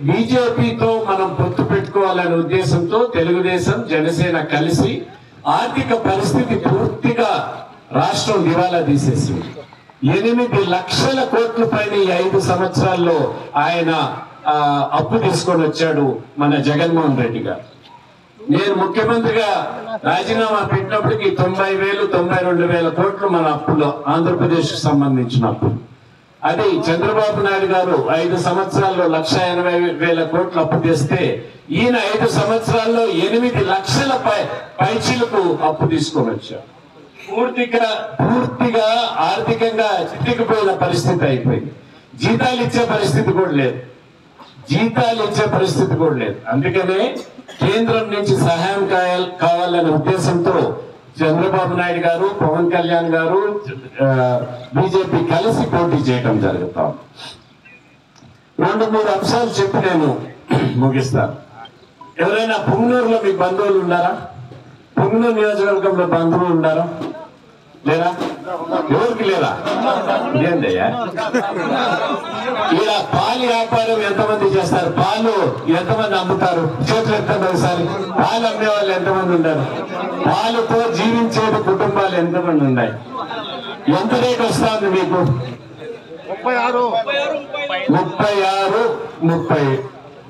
బీజేపీతో మనం పొత్తు పెట్టుకోవాలనే ఉద్దేశంతో తెలుగుదేశం జనసేన కలిసి ఆర్థిక పరిస్థితి పూర్తిగా రాష్ట్రం దివాలా తీసేసింది. 8 లక్షల కోట్ల పైన ఈ 5 సంవత్సరాల్లో ఆయన అప్పు తీసుకొని వచ్చాడు మన జగన్మోహన్ రెడ్డి గారు. నేను ముఖ్యమంత్రిగా రాజీనామా పెట్టినప్పటికీ 90,000-92,000 కోట్లు మన అప్పులో ఆంధ్రప్రదేశ్ కు సంబంధించిన అప్పులు. అది చంద్రబాబు నాయుడు గారు 5 సంవత్సరాల్లో 1,80,000 కోట్లు అప్పు తెస్తే ఈయన 5 సంవత్సరాల్లో 8 లక్షల పైచిలకు అప్పు తీసుకొని వచ్చారు. పూర్తిగా ఆర్థికంగా చితికిపోయిన పరిస్థితి అయిపోయింది. జీతాలు ఇచ్చే పరిస్థితి కూడా లేదు. అందుకనే కేంద్రం నుంచి సహాయం కావాలనే ఉద్దేశంతో చంద్రబాబు నాయుడు గారు, పవన్ కళ్యాణ్ గారు, బీజేపీ కలిసి పోటీ చేయడం జరుగుతాం. 2-3 అంశాలు చెప్పి నేను ముగిస్తాను. ఎవరైనా పుంగనూరులో మీ బంధువులు ఉన్నారా? పుంగనూరు నియోజకవర్గంలో బంధువులు ఉన్నారా? లేరా? ఎవరికి లేరా? ఏందయ్యా ఇలా పాలు వ్యాపారం ఎంతమంది చేస్తారు? పాలు ఎంతమంది అమ్ముతారు? చేతులు ఎత్తండి ఒకసారి. పాలు అమ్మే వాళ్ళు ఎంతమంది ఉన్నారు? పాలుతో జీవించేది కుటుంబాలు ఎంతమంది ఉన్నాయి? ఎంత రేట్ వస్తా ఉంది మీకు?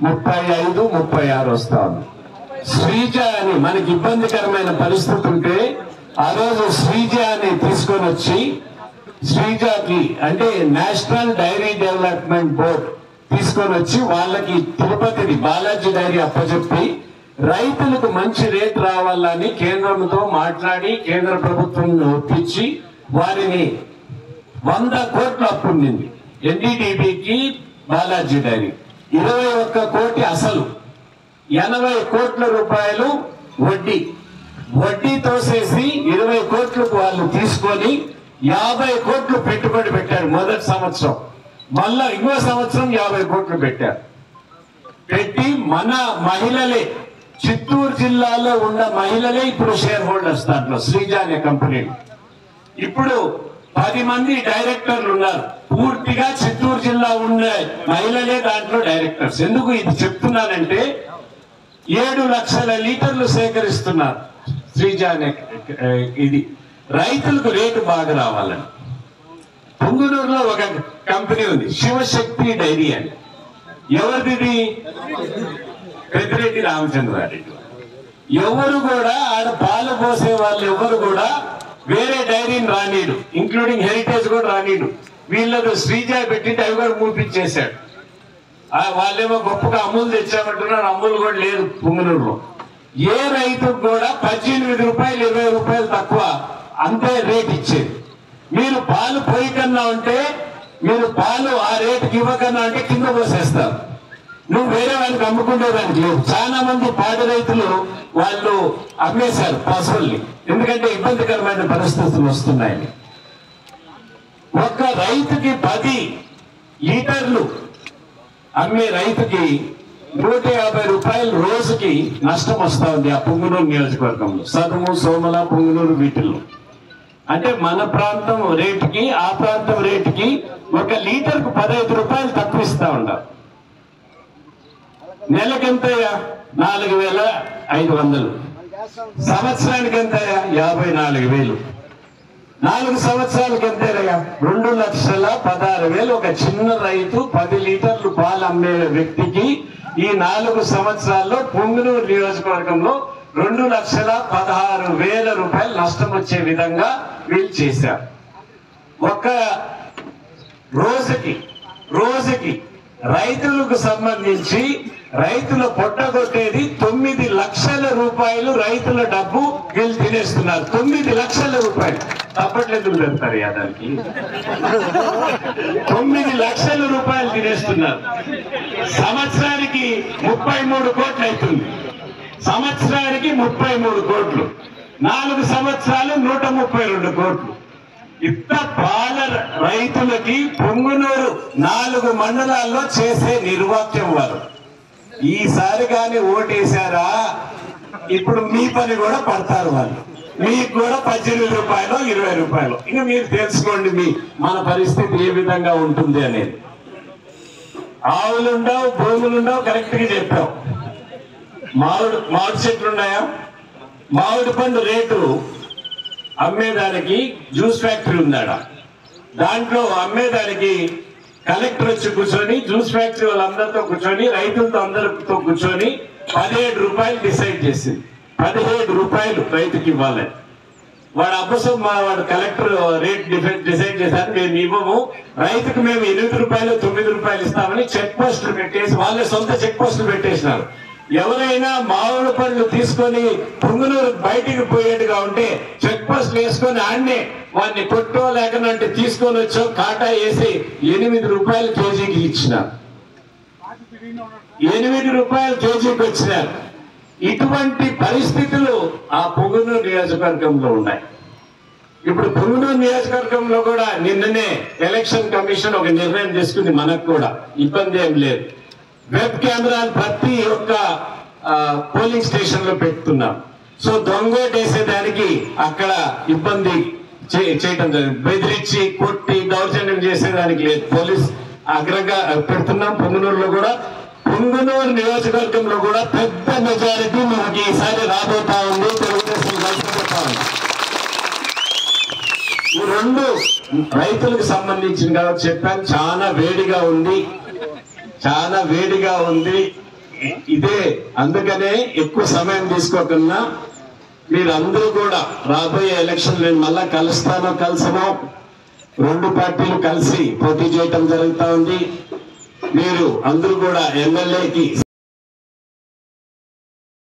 35 వస్తా ఉంది. శ్రీజ అని మనకి ఇబ్బందికరమైన పరిస్థితి ఉంటే ఆ రోజు శ్రీజ అని తీసుకొని వచ్చి, శ్రీజకి అంటే నేషనల్ డైరీ డెవలప్మెంట్ బోర్డ్ తీసుకొని వచ్చి వాళ్ళకి తిరుపతిది బాలాజీ డైరీ అప్పచెప్పి రైతులకు మంచి రేట్ రావాలని కేంద్రంతో మాట్లాడి కేంద్ర ప్రభుత్వం ఒప్పించి వారిని 100 కోట్ల అప్పు ఉండింది. ఎన్డీడీబీకి బాలాజీ డైరీ 21 కోటి అసలు, 80 కోట్ల రూపాయలు వడ్డీ తోసేసి 20 కోట్లకు వాళ్ళు తీసుకొని 50 కోట్లు పెట్టుబడి పెట్టారు మొదటి సంవత్సరం. మళ్ళా ఇంకో సంవత్సరం 50 కోట్లు పెట్టి మన మహిళలే, చిత్తూరు జిల్లాలో ఉన్న మహిళలే ఇప్పుడు షేర్ హోల్డర్స్ దాంట్లో శ్రీజ అనే కంపెనీ. ఇప్పుడు 10 మంది డైరెక్టర్లు ఉన్నారు. పూర్తిగా చిత్తూరు జిల్లా ఉన్న మహిళలే దాంట్లో డైరెక్టర్స్. ఎందుకు ఇది చెప్తున్నానంటే 7 లక్షల లీటర్లు సేకరిస్తున్నారు శ్రీజ అనే ఇది. రైతులకు రేటు బాగా రావాలని పుంగనూరులో ఒక కంపెనీ ఉంది, శివశక్తి డైరీ అని. ఎవరిది? పెద్దిరెడ్డి రామచంద్రారెడ్డి. ఎవరు కూడా ఆడ పాలు పోసే వాళ్ళు ఎవరు కూడా వేరే డైరీని రానీడు, ఇంక్లూడింగ్ హెరిటేజ్ కూడా రానీడు. వీళ్ళకు శ్రీజ పెట్టింటే అవి కూడా మూపించేశాడు. వాళ్ళేమో గొప్పగా అమూలు తెచ్చామంటున్నారు. అమూలు కూడా లేదు పుంగనూరులో. ఏ రైతుకు కూడా 18 రూపాయలు 20 రూపాయలు తక్కువ అంతే రేట్ ఇచ్చేది. మీరు పాలు పోయికన్నా ఉంటే, మీరు పాలు ఆ రేటుకి ఇవ్వకన్నా అంటే కింద పోసేస్తారు. నువ్వు వేరే వాళ్ళకి అమ్ముకుంటేదానికి లేదు. చాలా మంది పాడి రైతులు వాళ్ళు అమ్మేశారు పశువుల్ని, ఎందుకంటే ఇబ్బందికరమైన పరిస్థితులు వస్తున్నాయని. ఒక్క రైతుకి 10 లీటర్లు అమ్మే రైతుకి 150 రూపాయలు రోజుకి నష్టం వస్తా ఉంది ఆ పుంగనూరు నియోజకవర్గంలో. సదుము, సోమల, పుంగనూరు వీటిల్లో. అంటే మన ప్రాంతం రేటుకి ఆ ప్రాంతం రేటుకి 1 లీటర్కు 15 రూపాయలు తక్కువ ఇస్తా ఉన్నారు. నెలకెంతయ్యా? 4,500. సంవత్సరానికి ఎంతయ్యా? 54,000. 4 సంవత్సరాలకి ఎంతయ్యా? 2,16,000. ఒక చిన్న రైతు 10 లీటర్లు పాలు అమ్మే వ్యక్తికి ఈ 4 సంవత్సరాల్లో పుంగనూరు నియోజకవర్గంలో 2,16,000 రూపాయలు నష్టం వచ్చే విధంగా వీళ్ళు చేశారు. ఒక రోజుకి రైతులకు సంబంధించి రైతుల పొట్టగొట్టేది 9 లక్షల రూపాయలు రైతుల డబ్బు వీళ్ళు తినేస్తున్నారు. 9 లక్షల రూపాయలు. తప్పట్లేదు పెడతారు దానికి. 9 లక్షల రూపాయలు తినేస్తున్నారు. సంవత్సరానికి 33 కోట్లు అవుతుంది. సంవత్సరానికి 33 కోట్లు. 4 సంవత్సరాలు 132 కోట్లు. ఇంత పాల రైతులకి పుంగనూరు 4 మండలాల్లో చేసే నిర్వాక్యం వారు. ఈసారి కానీ ఓటేశారా, ఇప్పుడు మీ పని కూడా పడతారు వాళ్ళు. మీకు కూడా 18 రూపాయలు 20 రూపాయలు. ఇంకా మీరు తెలుసుకోండి మన పరిస్థితి ఏ విధంగా ఉంటుంది అనేది. ఆవులుండవు, భూములుండవు, కరెక్ట్ గా చెప్పావు. మామిడి చెట్లు ఉన్నాయా? మామిడి పండు రేటు అమ్మేదానికి జ్యూస్ ఫ్యాక్టరీ ఉందాడ, దాంట్లో అమ్మేదానికి కలెక్టర్ వచ్చి కూర్చొని జ్యూస్ ఫ్యాక్టరీ వాళ్ళందరితో కూర్చొని రైతులతో అందరితో కూర్చొని 17 రూపాయలు డిసైడ్ చేసింది. 17 రూపాయలు రైతుకి ఇవ్వాలి. వాడు అబ్బసం వాడు కలెక్టర్ రేట్ డిసైడ్ చేశారు, మేము ఇవ్వము, రైతుకు మేము 8 రూపాయలు 9 రూపాయలు ఇస్తామని చెక్ పోస్టులు పెట్టేసి వాళ్ళే సొంత చెక్ పోస్టులు పెట్టేసినారు. ఎవరైనా మామిడి పండ్లు తీసుకొని పుంగనూరు బయటికి పోయేట్టుగా ఉంటే చెక్ పోస్టులు వేసుకొని ఆడనే వాడిని కొట్టో లేకనంటే తీసుకొని వచ్చో కాటా వేసి 8 రూపాయలు కేజీకి ఇచ్చినారు. 8 రూపాయలు కేజీకి వచ్చినారు. ఇటువంటి పరిస్థితులు ఆ పుంగనూరు నియోజకవర్గంలో ఉన్నాయి. ఇప్పుడు పుంగనూరు నియోజకవర్గంలో కూడా నిన్ననే ఎలక్షన్ కమిషన్ ఒక నిర్ణయం తీసుకుంది, మనకు కూడా ఇబ్బంది ఏం లేదు. వెబ్ కెమెరాలు ప్రతి ఒక్క పోలింగ్ స్టేషన్ లో పెడుతున్నాం. సో దొంగోటు వేసేదానికి అక్కడ ఇబ్బంది చేయటం జరిగింది. బెదిరించి కొట్టి దౌర్జన్యం చేసేదానికి లేదు, పోలీస్ అగ్రంగా పెడుతున్నాం. పుంగనూరులో కూడా, పుంగనూరు నియోజకవర్గంలో కూడా పెద్ద మెజారిటీ మనకి ఈసారి రాబోతా ఉంది. తెలుగుదేశం రాబోతా ఉంది. ఈ రెండు రైతులకు సంబంధించిన కాబట్టి చెప్పాను, చాలా వేడిగా ఉంది, చాలా వేడిగా ఉంది. ఇదే అందుకనే ఎక్కువ సమయం తీసుకోకుండా మీరందరూ కూడా రాబోయే ఎలక్షన్ నేను మళ్ళా కలిసమో రెండు పార్టీలు కలిసి పోటీ చేయటం జరుగుతా ఉంది. మీరు అందరూ కూడా ఎమ్మెల్యేకి